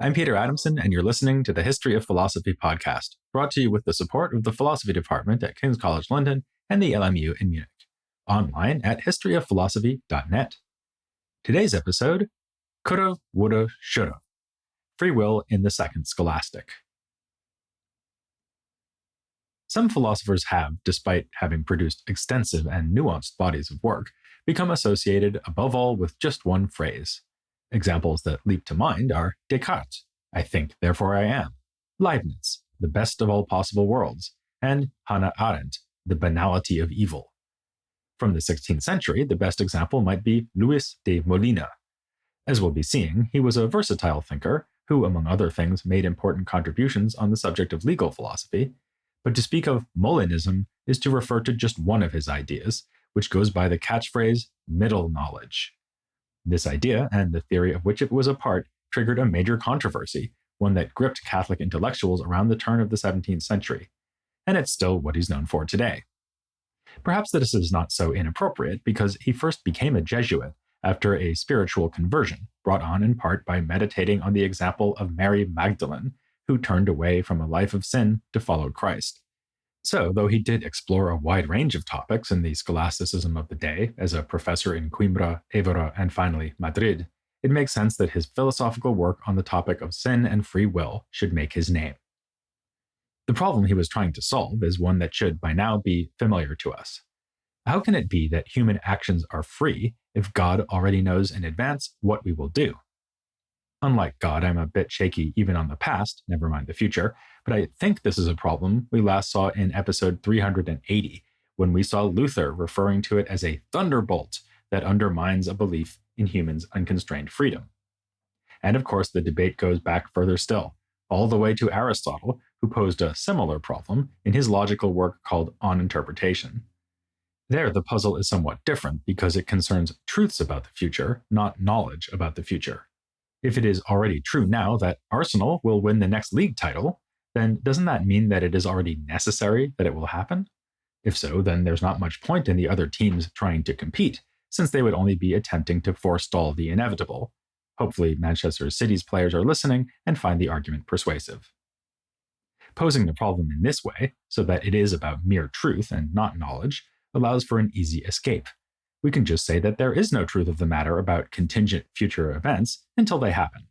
I'm Peter Adamson, and you're listening to the History of Philosophy podcast, brought to you with the support of the Philosophy Department at King's College London and the LMU in Munich. Online at historyofphilosophy.net. Today's episode, Coulda, Woulda, Shoulda. Free Will in the Second Scholastic. Some philosophers have, despite having produced extensive and nuanced bodies of work, become associated above all with just one phrase. Examples that leap to mind are Descartes, I think, therefore I am, Leibniz, the best of all possible worlds, and Hannah Arendt, the banality of evil. From the 16th century, the best example might be Luis de Molina. As we'll be seeing, he was a versatile thinker who, among other things, made important contributions on the subject of legal philosophy, but to speak of Molinism is to refer to just one of his ideas, which goes by the catchphrase middle knowledge. This idea, and the theory of which it was a part, triggered a major controversy, one that gripped Catholic intellectuals around the turn of the 17th century, and it's still what he's known for today. Perhaps this is not so inappropriate because he first became a Jesuit after a spiritual conversion, brought on in part by meditating on the example of Mary Magdalene, who turned away from a life of sin to follow Christ. So, though he did explore a wide range of topics in the scholasticism of the day as a professor in Coimbra, Évora, and finally Madrid, it makes sense that his philosophical work on the topic of sin and free will should make his name. The problem he was trying to solve is one that should by now be familiar to us. How can it be that human actions are free if God already knows in advance what we will do? Unlike God, I'm a bit shaky even on the past, never mind the future, but I think this is a problem we last saw in episode 380, when we saw Luther referring to it as a thunderbolt that undermines a belief in humans' unconstrained freedom. And of course, the debate goes back further still, all the way to Aristotle, who posed a similar problem in his logical work called On Interpretation. There, the puzzle is somewhat different because it concerns truths about the future, not knowledge about the future. If it is already true now that Arsenal will win the next league title, then doesn't that mean that it is already necessary that it will happen? If so, then there's not much point in the other teams trying to compete, since they would only be attempting to forestall the inevitable. Hopefully, Manchester City's players are listening and find the argument persuasive. Posing the problem in this way, so that it is about mere truth and not knowledge, allows for an easy escape. We can just say that there is no truth of the matter about contingent future events until they happen.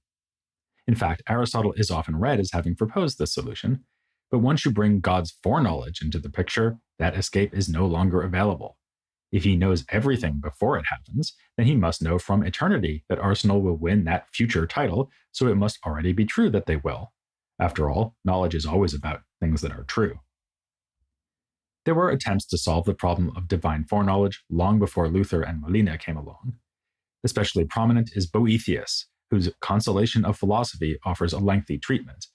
In fact, Aristotle is often read as having proposed this solution, but once you bring God's foreknowledge into the picture, that escape is no longer available. If he knows everything before it happens, then he must know from eternity that Arsenal will win that future title, so it must already be true that they will. After all, knowledge is always about things that are true. There were attempts to solve the problem of divine foreknowledge long before Luther and Molina came along. Especially prominent is Boethius, whose Consolation of Philosophy offers a lengthy treatment.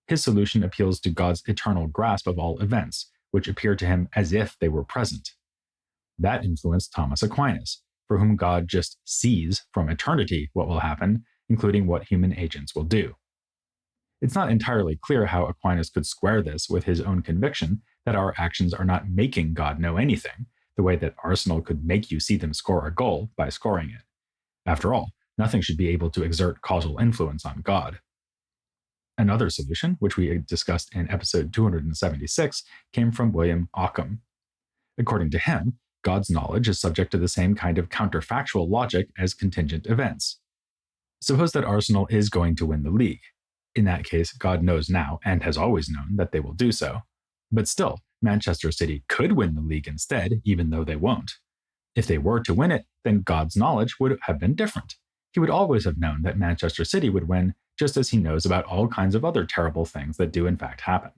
His solution appeals to God's eternal grasp of all events, which appear to him as if they were present. That influenced Thomas Aquinas, for whom God just sees from eternity what will happen, including what human agents will do. It's not entirely clear how Aquinas could square this with his own conviction that our actions are not making God know anything, the way that Arsenal could make you see them score a goal by scoring it. After all, nothing should be able to exert causal influence on God. Another solution, which we discussed in episode 276, came from William Ockham. According to him, God's knowledge is subject to the same kind of counterfactual logic as contingent events. Suppose that Arsenal is going to win the league. In that case, God knows now, and has always known, that they will do so. But still, Manchester City could win the league instead, even though they won't. If they were to win it, then God's knowledge would have been different. He would always have known that Manchester City would win, just as he knows about all kinds of other terrible things that do in fact happen.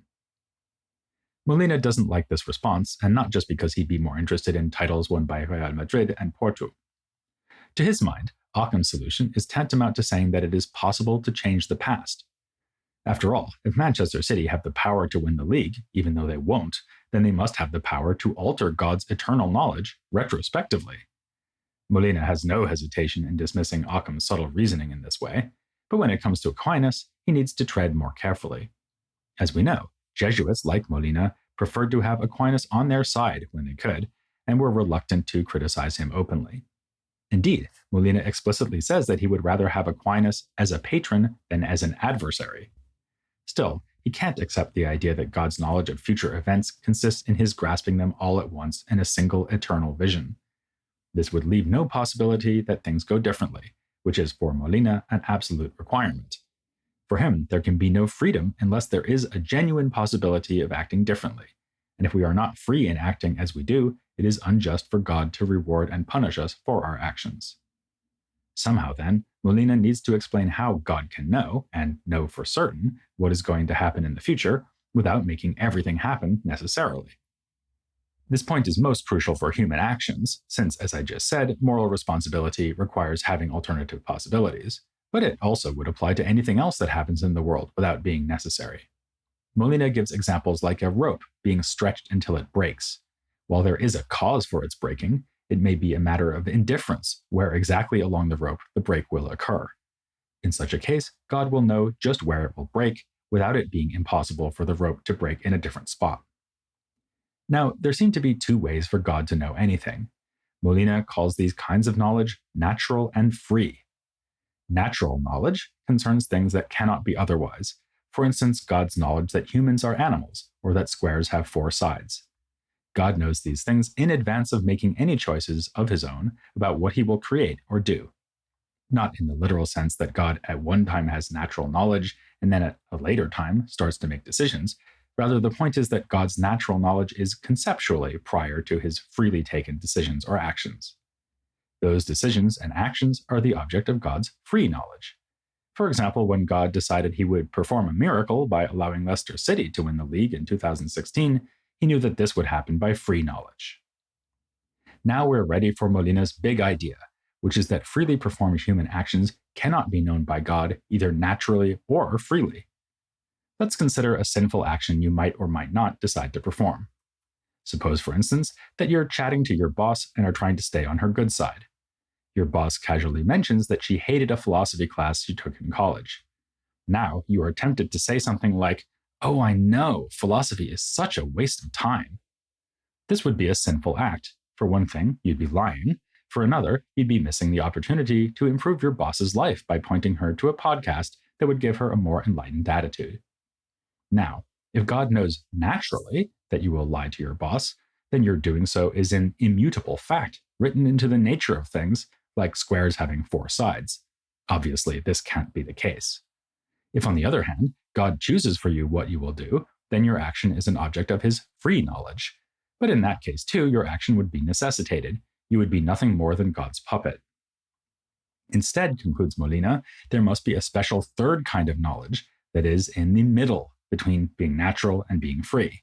Molina doesn't like this response, and not just because he'd be more interested in titles won by Real Madrid and Porto. To his mind, Occam's solution is tantamount to saying that it is possible to change the past. After all, if Manchester City have the power to win the league, even though they won't, then they must have the power to alter God's eternal knowledge retrospectively. Molina has no hesitation in dismissing Occam's subtle reasoning in this way, but when it comes to Aquinas, he needs to tread more carefully. As we know, Jesuits like Molina preferred to have Aquinas on their side when they could, and were reluctant to criticize him openly. Indeed, Molina explicitly says that he would rather have Aquinas as a patron than as an adversary. Still, he can't accept the idea that God's knowledge of future events consists in his grasping them all at once in a single eternal vision. This would leave no possibility that things go differently, which is for Molina an absolute requirement. For him, there can be no freedom unless there is a genuine possibility of acting differently, and if we are not free in acting as we do, it is unjust for God to reward and punish us for our actions. Somehow, then, Molina needs to explain how God can know, and know for certain, what is going to happen in the future, without making everything happen necessarily. This point is most crucial for human actions, since, as I just said, moral responsibility requires having alternative possibilities, but it also would apply to anything else that happens in the world without being necessary. Molina gives examples like a rope being stretched until it breaks. While there is a cause for its breaking, it may be a matter of indifference where exactly along the rope the break will occur. In such a case, God will know just where it will break, without it being impossible for the rope to break in a different spot. Now, there seem to be two ways for God to know anything. Molina calls these kinds of knowledge natural and free. Natural knowledge concerns things that cannot be otherwise. For instance, God's knowledge that humans are animals, or that squares have four sides. God knows these things in advance of making any choices of his own about what he will create or do. Not in the literal sense that God at one time has natural knowledge and then at a later time starts to make decisions. Rather, the point is that God's natural knowledge is conceptually prior to his freely taken decisions or actions. Those decisions and actions are the object of God's free knowledge. For example, when God decided he would perform a miracle by allowing Leicester City to win the league in 2016, he knew that this would happen by free knowledge. Now we're ready for Molina's big idea, which is that freely performed human actions cannot be known by God either naturally or freely. Let's consider a sinful action you might or might not decide to perform. Suppose, for instance, that you're chatting to your boss and are trying to stay on her good side. Your boss casually mentions that she hated a philosophy class you took in college. Now you are tempted to say something like, "Oh, I know, philosophy is such a waste of time." This would be a sinful act. For one thing, you'd be lying. For another, you'd be missing the opportunity to improve your boss's life by pointing her to a podcast that would give her a more enlightened attitude. Now, if God knows naturally that you will lie to your boss, then your doing so is an immutable fact, written into the nature of things, like squares having four sides. Obviously, this can't be the case. If, on the other hand, God chooses for you what you will do, then your action is an object of his free knowledge. But in that case, too, your action would be necessitated. You would be nothing more than God's puppet. Instead, concludes Molina, there must be a special third kind of knowledge that is in the middle between being natural and being free.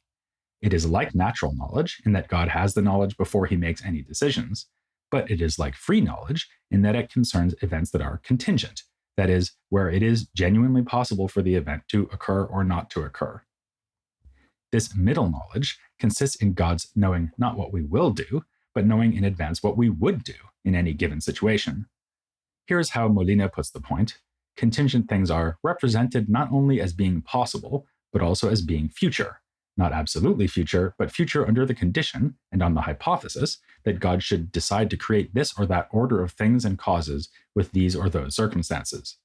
It is like natural knowledge in that God has the knowledge before he makes any decisions, but it is like free knowledge in that it concerns events that are contingent, that is, where it is genuinely possible for the event to occur or not to occur. This middle knowledge consists in God's knowing not what we will do, but knowing in advance what we would do in any given situation. Here's how Molina puts the point. Contingent things are represented not only as being possible, but also as being future. Not absolutely future, but future under the condition, and on the hypothesis, that God should decide to create this or that order of things and causes with these or those circumstances.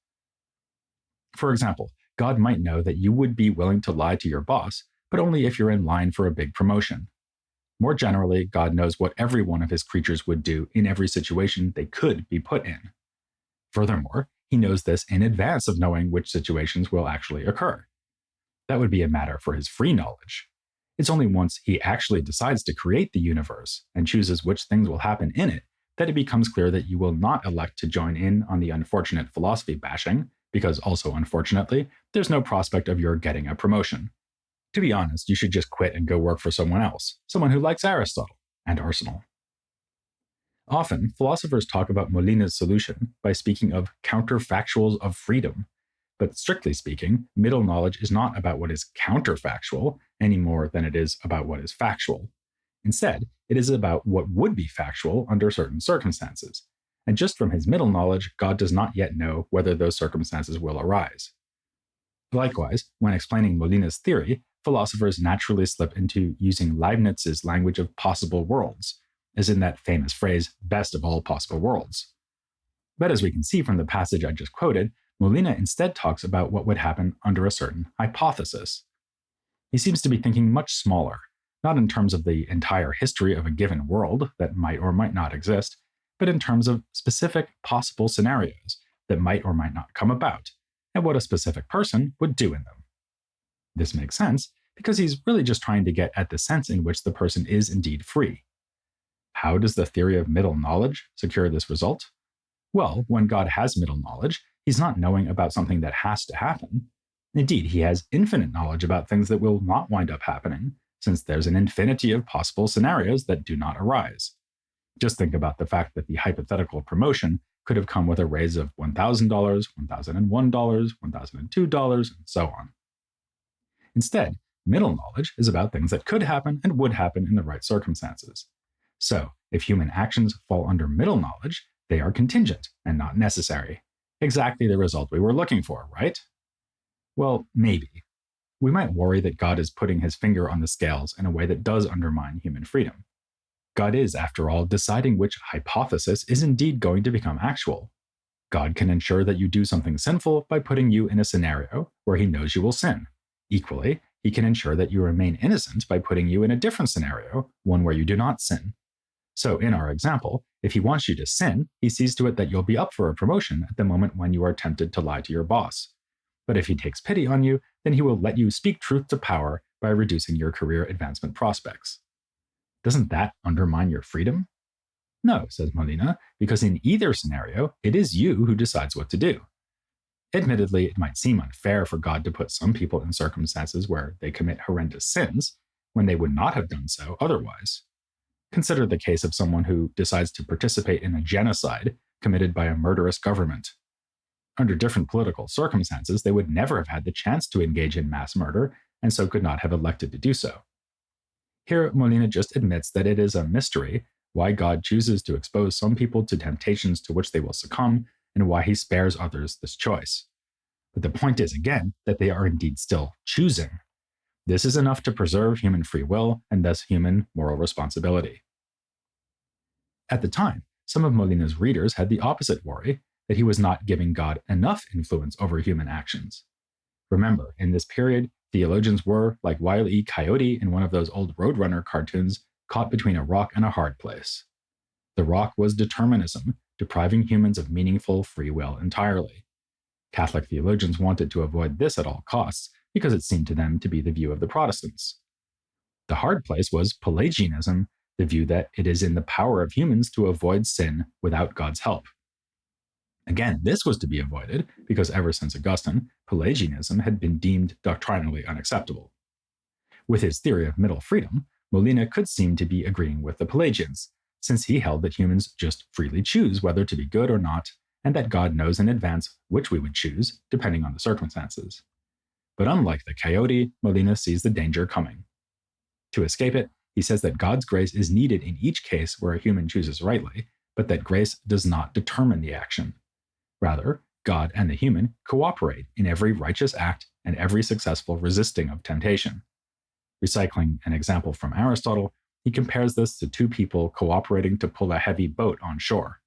For example, God might know that you would be willing to lie to your boss, but only if you're in line for a big promotion. More generally, God knows what every one of his creatures would do in every situation they could be put in. Furthermore, he knows this in advance of knowing which situations will actually occur. That would be a matter for his free knowledge. It's only once he actually decides to create the universe and chooses which things will happen in it that it becomes clear that you will not elect to join in on the unfortunate philosophy bashing, because also unfortunately, there's no prospect of your getting a promotion. To be honest, you should just quit and go work for someone else, someone who likes Aristotle and Arsenal. Often, philosophers talk about Molina's solution by speaking of counterfactuals of freedom. But strictly speaking, middle knowledge is not about what is counterfactual any more than it is about what is factual. Instead, it is about what would be factual under certain circumstances. And just from his middle knowledge, God does not yet know whether those circumstances will arise. Likewise, when explaining Molina's theory, philosophers naturally slip into using Leibniz's language of possible worlds. as in that famous phrase, best of all possible worlds. But as we can see from the passage I just quoted, Molina instead talks about what would happen under a certain hypothesis. He seems to be thinking much smaller, not in terms of the entire history of a given world that might or might not exist, but in terms of specific possible scenarios that might or might not come about, and what a specific person would do in them. This makes sense because he's really just trying to get at the sense in which the person is indeed free. How does the theory of middle knowledge secure this result? Well, when God has middle knowledge, he's not knowing about something that has to happen. Indeed, he has infinite knowledge about things that will not wind up happening, since there's an infinity of possible scenarios that do not arise. Just think about the fact that the hypothetical promotion could have come with a raise of $1,000, $1,001, $1,002, and so on. Instead, middle knowledge is about things that could happen and would happen in the right circumstances. So, if human actions fall under middle knowledge, they are contingent and not necessary. Exactly the result we were looking for, right? Well, maybe. We might worry that God is putting his finger on the scales in a way that does undermine human freedom. God is, after all, deciding which hypothesis is indeed going to become actual. God can ensure that you do something sinful by putting you in a scenario where he knows you will sin. Equally, he can ensure that you remain innocent by putting you in a different scenario, one where you do not sin. So in our example, if he wants you to sin, he sees to it that you'll be up for a promotion at the moment when you are tempted to lie to your boss. But if he takes pity on you, then he will let you speak truth to power by reducing your career advancement prospects. Doesn't that undermine your freedom? No, says Molina, because in either scenario, it is you who decides what to do. Admittedly, it might seem unfair for God to put some people in circumstances where they commit horrendous sins when they would not have done so otherwise. Consider the case of someone who decides to participate in a genocide committed by a murderous government. Under different political circumstances, they would never have had the chance to engage in mass murder, and so could not have elected to do so. Here, Molina just admits that it is a mystery why God chooses to expose some people to temptations to which they will succumb, and why he spares others this choice. But the point is, again, that they are indeed still choosing. This is enough to preserve human free will and thus human moral responsibility. At the time, some of Molina's readers had the opposite worry, that he was not giving God enough influence over human actions. Remember, in this period, theologians were, like Wile E. Coyote in one of those old Roadrunner cartoons, caught between a rock and a hard place. The rock was determinism, depriving humans of meaningful free will entirely. Catholic theologians wanted to avoid this at all costs because it seemed to them to be the view of the Protestants. The hard place was Pelagianism, the view that it is in the power of humans to avoid sin without God's help. Again, this was to be avoided because ever since Augustine, Pelagianism had been deemed doctrinally unacceptable. With his theory of middle freedom, Molina could seem to be agreeing with the Pelagians, since he held that humans just freely choose whether to be good or not, and that God knows in advance which we would choose, depending on the circumstances. But unlike the coyote, Molina sees the danger coming. To escape it, he says that God's grace is needed in each case where a human chooses rightly, but that grace does not determine the action. Rather, God and the human cooperate in every righteous act and every successful resisting of temptation. Recycling an example from Aristotle, he compares this to two people cooperating to pull a heavy boat on shore.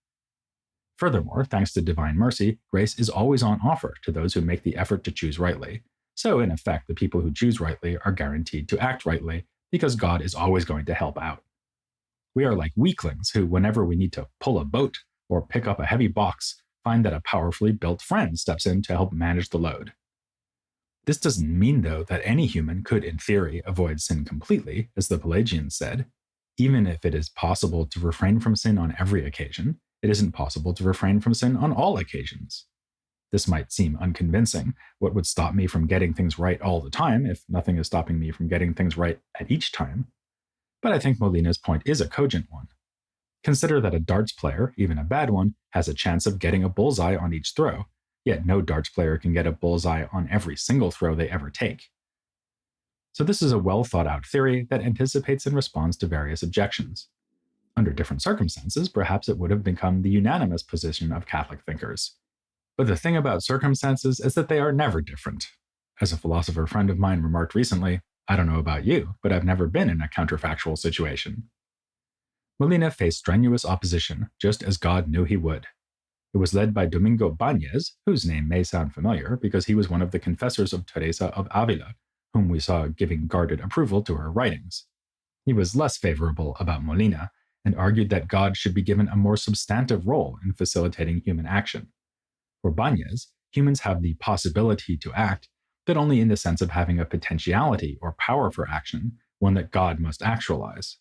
Furthermore, thanks to divine mercy, grace is always on offer to those who make the effort to choose rightly. So, in effect, the people who choose rightly are guaranteed to act rightly because God is always going to help out. We are like weaklings who, whenever we need to pull a boat or pick up a heavy box, find that a powerfully built friend steps in to help manage the load. This doesn't mean, though, that any human could, in theory, avoid sin completely, as the Pelagians said. Even if it is possible to refrain from sin on every occasion, it isn't possible to refrain from sin on all occasions. This might seem unconvincing. What would stop me from getting things right all the time if nothing is stopping me from getting things right at each time? But I think Molina's point is a cogent one. Consider that a darts player, even a bad one, has a chance of getting a bullseye on each throw, yet no darts player can get a bullseye on every single throw they ever take. So this is a well-thought-out theory that anticipates and responds to various objections. Under different circumstances, perhaps it would have become the unanimous position of Catholic thinkers. But the thing about circumstances is that they are never different. As a philosopher friend of mine remarked recently, I don't know about you, but I've never been in a counterfactual situation. Molina faced strenuous opposition, just as God knew he would. It was led by Domingo Bañez, whose name may sound familiar because he was one of the confessors of Teresa of Avila, whom we saw giving guarded approval to her writings. He was less favorable about Molina and argued that God should be given a more substantive role in facilitating human action. For Bañez, humans have the possibility to act, but only in the sense of having a potentiality or power for action, one that God must actualize.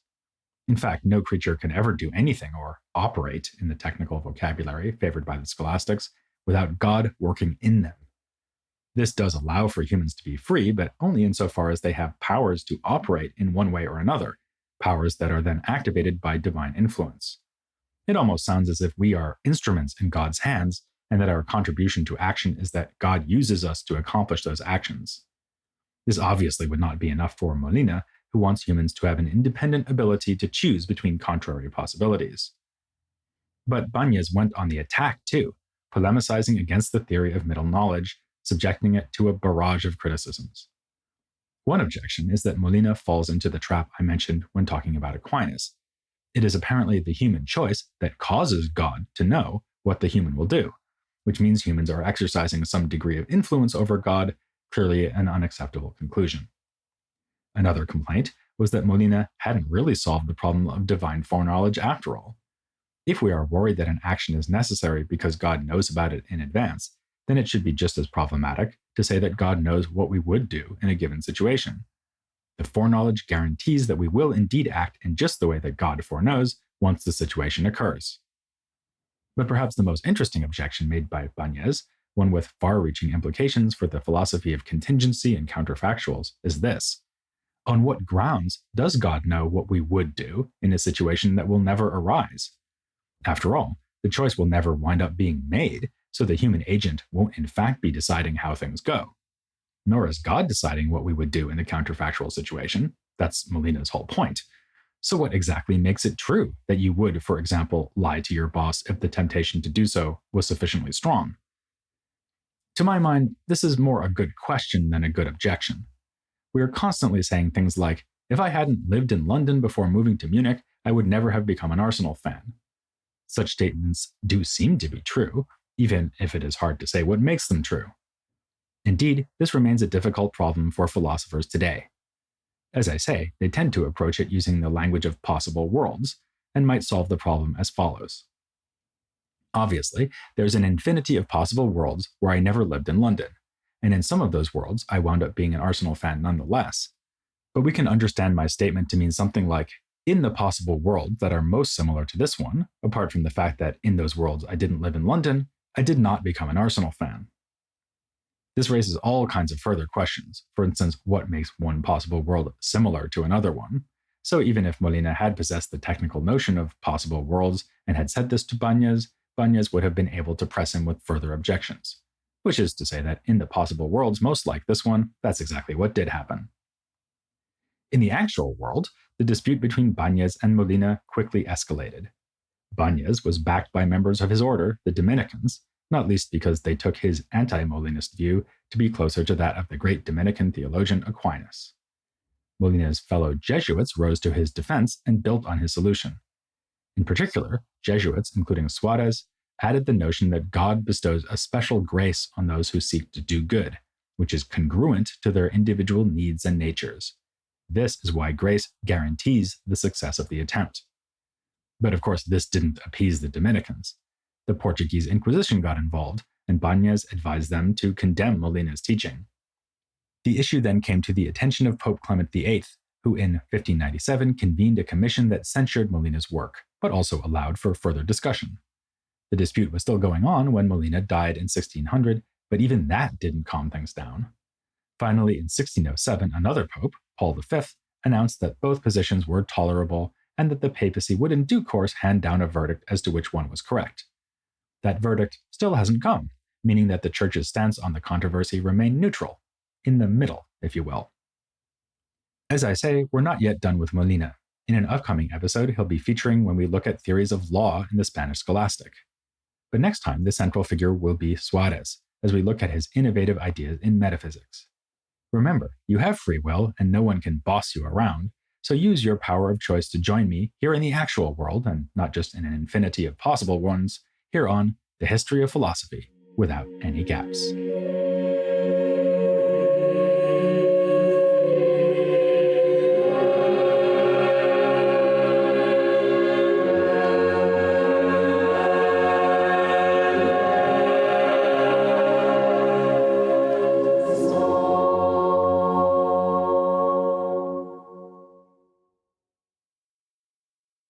In fact, no creature can ever do anything or operate in the technical vocabulary favored by the scholastics without God working in them. This does allow for humans to be free, but only insofar as they have powers to operate in one way or another, powers that are then activated by divine influence. It almost sounds as if we are instruments in God's hands, and that our contribution to action is that God uses us to accomplish those actions. This obviously would not be enough for Molina, who wants humans to have an independent ability to choose between contrary possibilities. But Bañez went on the attack too, polemicizing against the theory of middle knowledge, subjecting it to a barrage of criticisms. One objection is that Molina falls into the trap I mentioned when talking about Aquinas. It is apparently the human choice that causes God to know what the human will do, which means humans are exercising some degree of influence over God, clearly an unacceptable conclusion. Another complaint was that Molina hadn't really solved the problem of divine foreknowledge after all. If we are worried that an action is necessary because God knows about it in advance, then it should be just as problematic to say that God knows what we would do in a given situation. The foreknowledge guarantees that we will indeed act in just the way that God foreknows once the situation occurs. But perhaps the most interesting objection made by Bañez, one with far-reaching implications for the philosophy of contingency and counterfactuals, is this. On what grounds does God know what we would do in a situation that will never arise? After all, the choice will never wind up being made, so the human agent won't in fact be deciding how things go. Nor is God deciding what we would do in the counterfactual situation. That's Molina's whole point. So what exactly makes it true that you would, for example, lie to your boss if the temptation to do so was sufficiently strong? To my mind, this is more a good question than a good objection. We are constantly saying things like, if I hadn't lived in London before moving to Munich, I would never have become an Arsenal fan. Such statements do seem to be true, even if it is hard to say what makes them true. Indeed, this remains a difficult problem for philosophers today. As I say, they tend to approach it using the language of possible worlds, and might solve the problem as follows. Obviously, there's an infinity of possible worlds where I never lived in London, and in some of those worlds I wound up being an Arsenal fan nonetheless. But we can understand my statement to mean something like, in the possible worlds that are most similar to this one, apart from the fact that in those worlds I didn't live in London, I did not become an Arsenal fan. This raises all kinds of further questions. For instance, what makes one possible world similar to another one? So even if Molina had possessed the technical notion of possible worlds and had said this to Bañez, Bañez would have been able to press him with further objections. Which is to say that in the possible worlds most like this one, that's exactly what did happen. In the actual world, the dispute between Bañez and Molina quickly escalated. Bañez was backed by members of his order, the Dominicans, not least because they took his anti-Molinist view to be closer to that of the great Dominican theologian Aquinas. Molina's fellow Jesuits rose to his defense and built on his solution. In particular, Jesuits, including Suarez, added the notion that God bestows a special grace on those who seek to do good, which is congruent to their individual needs and natures. This is why grace guarantees the success of the attempt. But of course, this didn't appease the Dominicans. The Portuguese Inquisition got involved, and Bañez advised them to condemn Molina's teaching. The issue then came to the attention of Pope Clement VIII, who in 1597 convened a commission that censured Molina's work, but also allowed for further discussion. The dispute was still going on when Molina died in 1600, but even that didn't calm things down. Finally, in 1607, another pope, Paul V, announced that both positions were tolerable and that the papacy would in due course hand down a verdict as to which one was correct. That verdict still hasn't come, meaning that the Church's stance on the controversy remained neutral, in the middle, if you will. As I say, we're not yet done with Molina. In an upcoming episode, he'll be featuring when we look at theories of law in the Spanish Scholastic. But next time, the central figure will be Suarez, as we look at his innovative ideas in metaphysics. Remember, you have free will and no one can boss you around, So use your power of choice to join me here in the actual world, and not just in an infinity of possible ones, here on The History of Philosophy, without any gaps.